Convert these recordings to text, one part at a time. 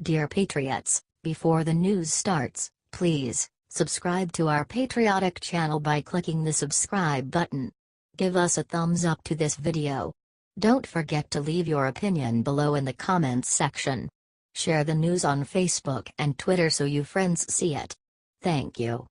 Dear Patriots, before the news starts, please subscribe to our patriotic channel by clicking the subscribe button. Give us a thumbs up to this video. Don't forget to leave your opinion below in the comments section. Share the news on Facebook and Twitter so you friends see it. Thank you.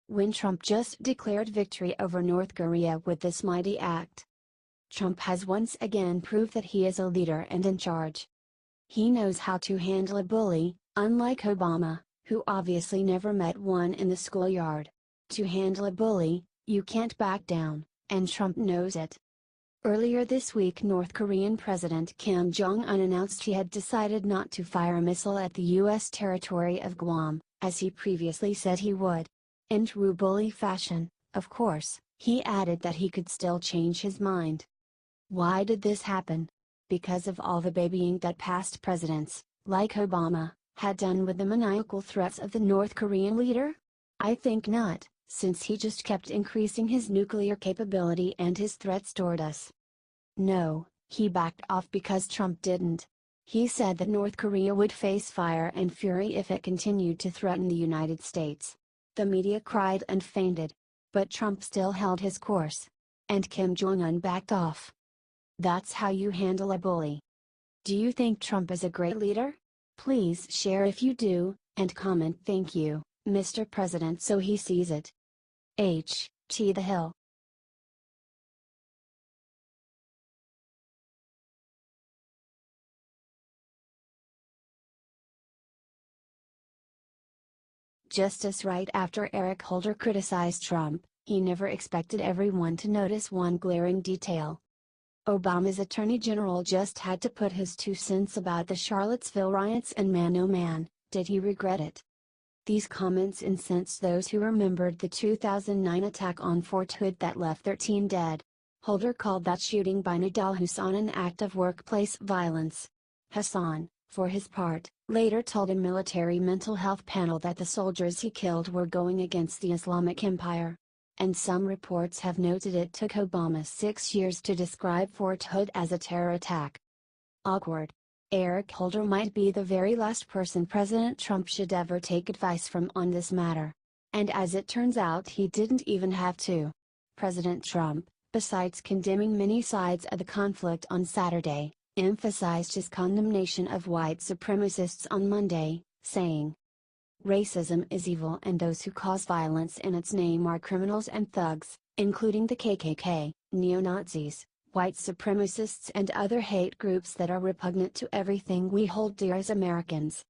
When Trump just declared victory over North Korea with this mighty act, Trump has once again proved that he is a leader and in charge. He knows how to handle a bully, unlike Obama, who obviously never met one in the schoolyard. To handle a bully, you can't back down, and Trump knows it. Earlier this week, North Korean President Kim Jong-Un announced he had decided not to fire a missile at the U.S. territory of Guam, as he previously said he would. In true bully fashion, of course, he added that he could still change his mind. Why did this happen? Because of all the babying that past presidents, like Obama, had done with the maniacal threats of the North Korean leader? I think not, since he just kept increasing his nuclear capability and his threats toward us. No, he backed off because Trump didn't. He said that North Korea would face fire and fury if it continued to threaten the United States. The media cried and fainted. But Trump still held his course. And Kim Jong-un backed off. That's how you handle a bully. Do you think Trump is a great leader? Please share if you do, and comment "Thank you, Mr. President" so he sees it. H.T. The Hill. Justice. Right after Eric Holder criticized Trump, he never expected everyone to notice one glaring detail. Obama's Attorney General just had to put his 2 cents about the Charlottesville riots, and man oh man, did he regret it. These comments incensed those who remembered the 2009 attack on Fort Hood that left 13 dead. Holder called that shooting by Nidal Hasan an act of workplace violence. Hasan, for his part, later told a military mental health panel that the soldiers he killed were going against the Islamic Empire. And some reports have noted it took Obama 6 years to describe Fort Hood as a terror attack. Awkward. Eric Holder might be the very last person President Trump should ever take advice from on this matter. And as it turns out, he didn't even have to. President Trump, besides condemning many sides of the conflict on Saturday, emphasized his condemnation of white supremacists on Monday, saying, "Racism is evil and those who cause violence in its name are criminals and thugs, including the KKK, neo-Nazis, white supremacists and other hate groups that are repugnant to everything we hold dear as Americans."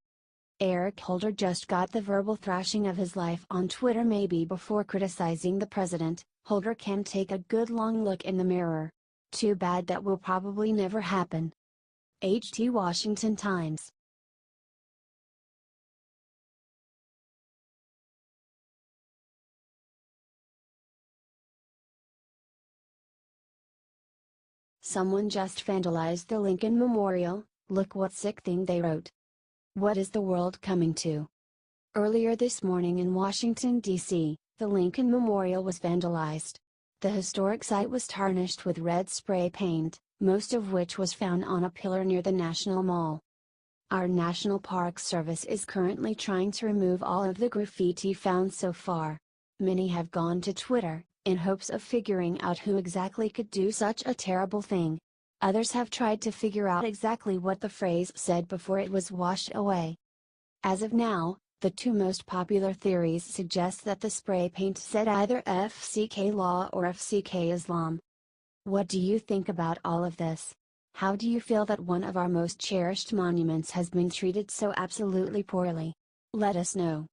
Eric Holder just got the verbal thrashing of his life on Twitter. Maybe before criticizing the president, Holder can take a good long look in the mirror. Too bad that will probably never happen. H.T. Washington Times. Someone just vandalized the Lincoln Memorial. Look what sick thing they wrote. What is the world coming to? Earlier this morning in Washington, D.C., the Lincoln Memorial was vandalized. The historic site was tarnished with red spray paint, most of which was found on a pillar near the National Mall. Our National Park Service is currently trying to remove all of the graffiti found so far. Many have gone to Twitter, in hopes of figuring out who exactly could do such a terrible thing. Others have tried to figure out exactly what the phrase said before it was washed away. As of now, the 2 most popular theories suggest that the spray paint said either FCK Law or FCK Islam. What do you think about all of this? How do you feel that one of our most cherished monuments has been treated so absolutely poorly? Let us know.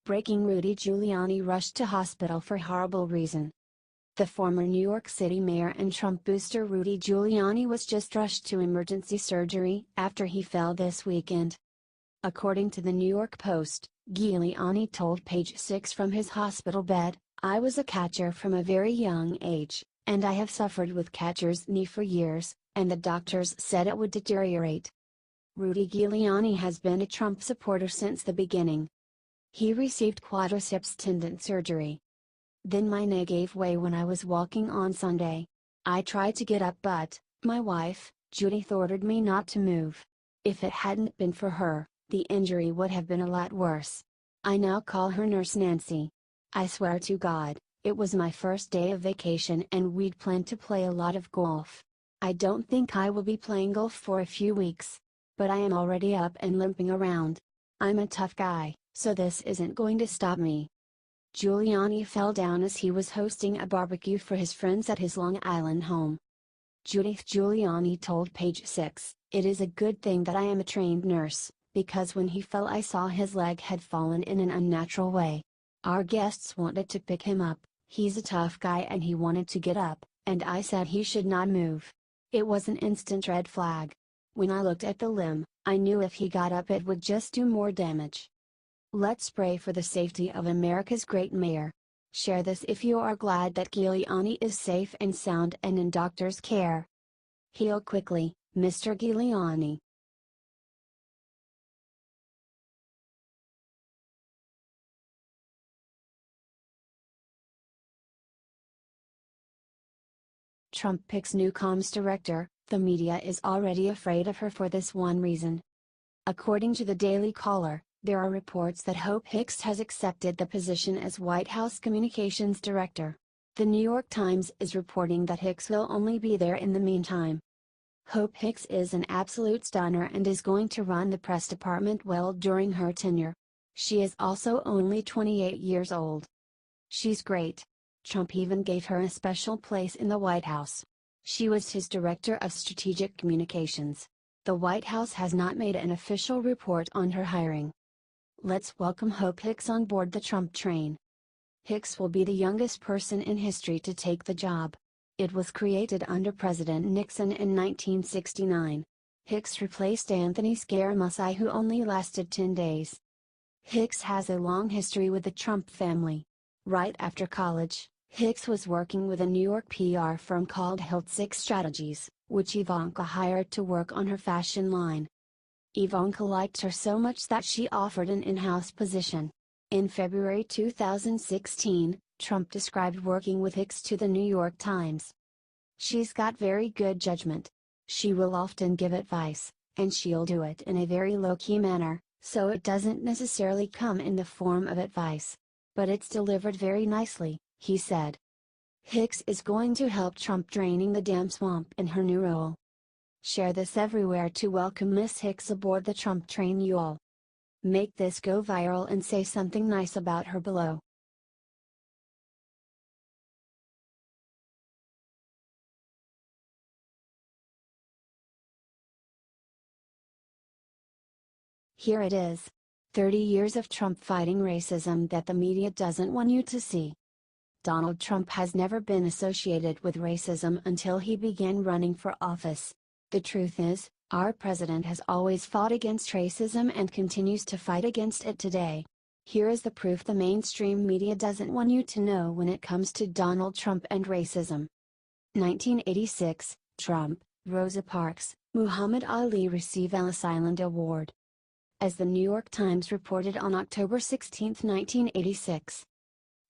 Breaking: Rudy Giuliani rushed to hospital for horrible reason. The former New York City mayor and Trump booster Rudy Giuliani was just rushed to emergency surgery after he fell this weekend. According to the New York Post, Giuliani told Page Six from his hospital bed, "I was a catcher from a very young age, and I have suffered with catcher's knee for years, and the doctors said it would deteriorate." Rudy Giuliani has been a Trump supporter since the beginning. He received quadriceps tendon surgery. Then my knee gave way when I was walking on Sunday. I tried to get up but, my wife, Judy, ordered me not to move. If it hadn't been for her, the injury would have been a lot worse. I now call her Nurse Nancy. I swear to God, it was my first day of vacation and we'd planned to play a lot of golf. I don't think I will be playing golf for a few weeks. But I am already up and limping around. I'm a tough guy, so this isn't going to stop me. Giuliani fell down as he was hosting a barbecue for his friends at his Long Island home. Judith Giuliani told Page 6, "It is a good thing that I am a trained nurse, because when he fell I saw his leg had fallen in an unnatural way. Our guests wanted to pick him up, he's a tough guy and he wanted to get up, and I said he should not move. It was an instant red flag. When I looked at the limb, I knew if he got up it would just do more damage." Let's pray for the safety of America's great mayor. Share this if you are glad that Giuliani is safe and sound and in doctor's care. Heal quickly, Mr. Giuliani. Trump picks new comms director. The media is already afraid of her for this one reason. According to the Daily Caller, there are reports that Hope Hicks has accepted the position as White House Communications Director. The New York Times is reporting that Hicks will only be there in the meantime. Hope Hicks is an absolute stunner and is going to run the press department well during her tenure. She is also only 28 years old. She's great. Trump even gave her a special place in the White House. She was his Director of Strategic Communications. The White House has not made an official report on her hiring. Let's welcome Hope Hicks on board the Trump train. Hicks will be the youngest person in history to take the job. It was created under President Nixon in 1969. Hicks replaced Anthony Scaramucci, who only lasted 10 days. Hicks has a long history with the Trump family. Right after college, Hicks was working with a New York PR firm called Hiltzik Strategies, which Ivanka hired to work on her fashion line. Ivanka liked her so much that she offered an in-house position. In February 2016, Trump described working with Hicks to the New York Times. "She's got very good judgment. She will often give advice, and she'll do it in a very low-key manner, so it doesn't necessarily come in the form of advice. But it's delivered very nicely," he said. Hicks is going to help Trump draining the damn swamp in her new role. Share this everywhere to welcome Miss Hicks aboard the Trump train, you all. Make this go viral and say something nice about her below. Here it is. 30 years of Trump fighting racism that the media doesn't want you to see. Donald Trump has never been associated with racism until he began running for office. The truth is, our president has always fought against racism and continues to fight against it today. Here is the proof the mainstream media doesn't want you to know when it comes to Donald Trump and racism. 1986, Trump, Rosa Parks, Muhammad Ali receive Ellis Island Award. As the New York Times reported on October 16, 1986,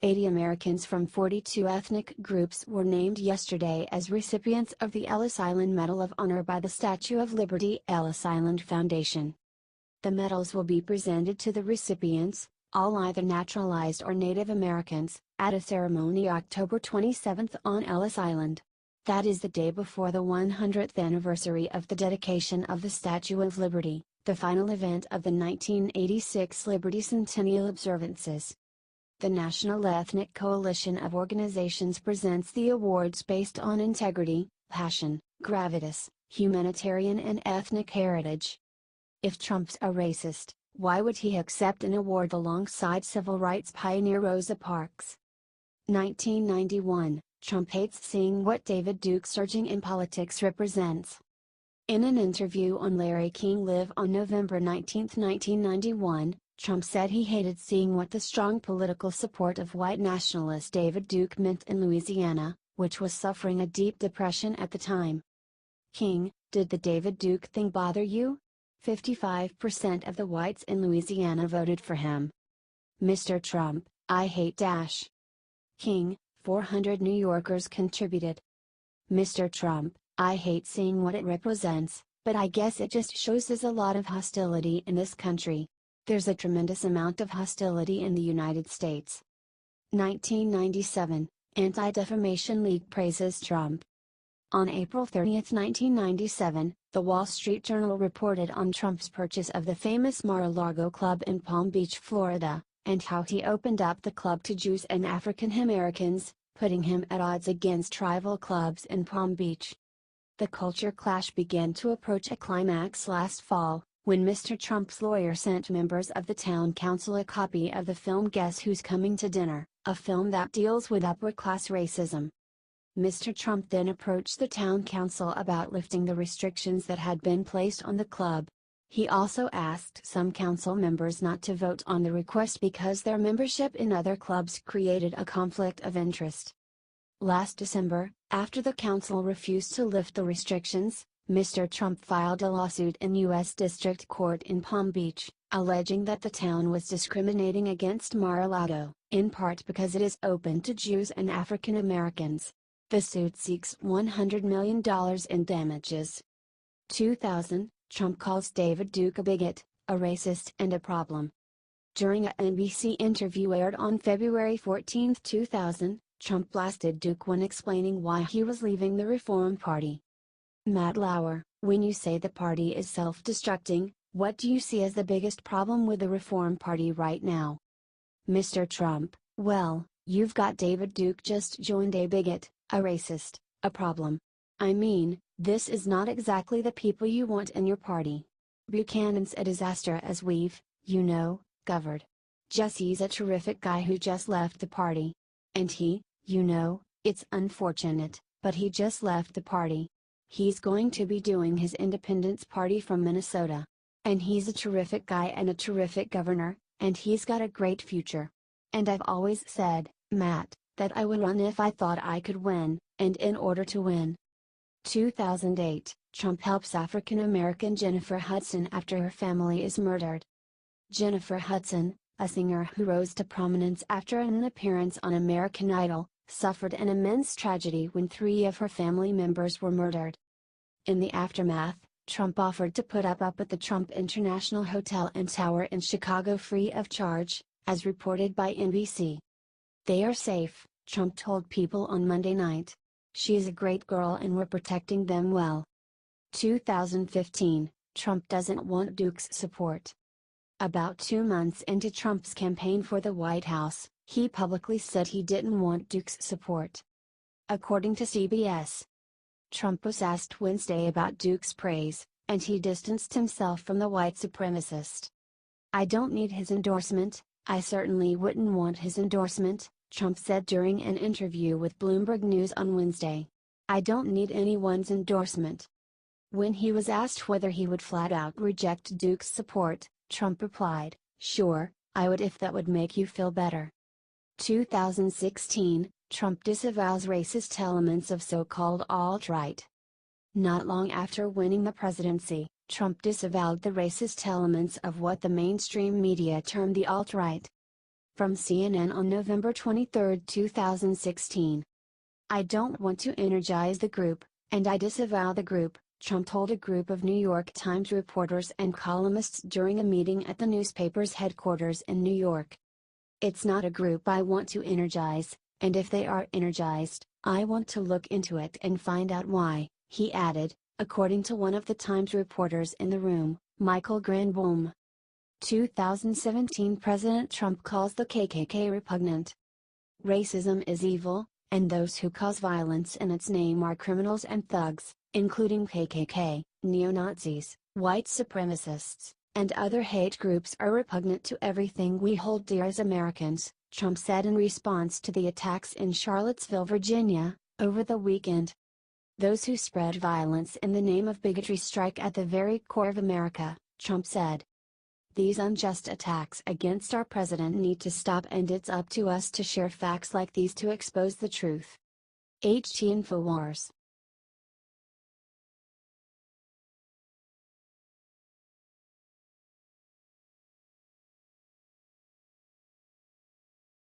80 Americans from 42 ethnic groups were named yesterday as recipients of the Ellis Island Medal of Honor by the Statue of Liberty Ellis Island Foundation. The medals will be presented to the recipients, all either naturalized or Native Americans, at a ceremony October 27 on Ellis Island. That is the day before the 100th anniversary of the dedication of the Statue of Liberty, the final event of the 1986 Liberty Centennial observances. The National Ethnic Coalition of Organizations presents the awards based on integrity, passion, gravitas, humanitarian and ethnic heritage. If Trump's a racist, why would he accept an award alongside civil rights pioneer Rosa Parks? 1991, Trump hates seeing what David Duke surging in politics represents. In an interview on Larry King Live on November 19, 1991, Trump said he hated seeing what the strong political support of white nationalist David Duke meant in Louisiana, which was suffering a deep depression at the time. King, did the David Duke thing bother you? 55% of the whites in Louisiana voted for him. Mr. Trump, I hate dash. King, 400 New Yorkers contributed. Mr. Trump, I hate seeing what it represents, but I guess it just shows there's a lot of hostility in this country. There's a tremendous amount of hostility in the United States. 1997, Anti-Defamation League praises Trump. On April 30, 1997, the Wall Street Journal reported on Trump's purchase of the famous Mar-a-Lago Club in Palm Beach, Florida, and how he opened up the club to Jews and African Americans, putting him at odds against rival clubs in Palm Beach. The culture clash began to approach a climax last fall, when Mr. Trump's lawyer sent members of the town council a copy of the film Guess Who's Coming to Dinner, a film that deals with upper-class racism. Mr. Trump then approached the town council about lifting the restrictions that had been placed on the club. He also asked some council members not to vote on the request because their membership in other clubs created a conflict of interest. Last December, after the council refused to lift the restrictions, Mr. Trump filed a lawsuit in U.S. District Court in Palm Beach, alleging that the town was discriminating against Mar-a-Lago, in part because it is open to Jews and African Americans. The suit seeks $100 million in damages. 2000, Trump calls David Duke a bigot, a racist and a problem. During a NBC interview aired on February 14, 2000, Trump blasted Duke when explaining why he was leaving the Reform Party. Matt Lauer, when you say the party is self-destructing, what do you see as the biggest problem with the Reform Party right now? Mr. Trump, well, you've got David Duke just joined a bigot, a racist, a problem. I mean, this is not exactly the people you want in your party. Buchanan's a disaster as we've, covered. Jesse's a terrific guy who just left the party. And he, it's unfortunate, but he just left the party. He's going to be doing his Independence Party from Minnesota. And he's a terrific guy and a terrific governor, and he's got a great future. And I've always said, Matt, that I would run if I thought I could win, and in order to win. 2008, Trump helps African American Jennifer Hudson after her family is murdered. Jennifer Hudson, a singer who rose to prominence after an appearance on American Idol, suffered an immense tragedy when 3 of her family members were murdered. In the aftermath, Trump offered to put up at the Trump International Hotel and Tower in Chicago free of charge, as reported by NBC. They are safe, Trump told people on Monday night. She's a great girl and we're protecting them well. 2015, Trump doesn't want Duke's support. About 2 months into Trump's campaign for the White House, he publicly said he didn't want Duke's support. According to CBS, Trump was asked Wednesday about Duke's praise, and he distanced himself from the white supremacist. I don't need his endorsement, I certainly wouldn't want his endorsement, Trump said during an interview with Bloomberg News on Wednesday. I don't need anyone's endorsement. When he was asked whether he would flat out reject Duke's support, Trump replied, "Sure, I would if that would make you feel better." 2016, Trump disavows racist elements of so-called alt-right. Not long after winning the presidency, Trump disavowed the racist elements of what the mainstream media termed the alt-right. From CNN on November 23, 2016. I don't want to energize the group, and I disavow the group, Trump told a group of New York Times reporters and columnists during a meeting at the newspaper's headquarters in New York. It's not a group I want to energize, and if they are energized, I want to look into it and find out why, he added, according to one of the Times reporters in the room, Michael Granboom. 2017 President Trump calls the KKK repugnant. Racism is evil, and those who cause violence in its name are criminals and thugs, including KKK, neo-Nazis, white supremacists, and other hate groups are repugnant to everything we hold dear as Americans, Trump said in response to the attacks in Charlottesville, Virginia, over the weekend. Those who spread violence in the name of bigotry strike at the very core of America, Trump said. These unjust attacks against our president need to stop, and it's up to us to share facts like these to expose the truth. HT Infowars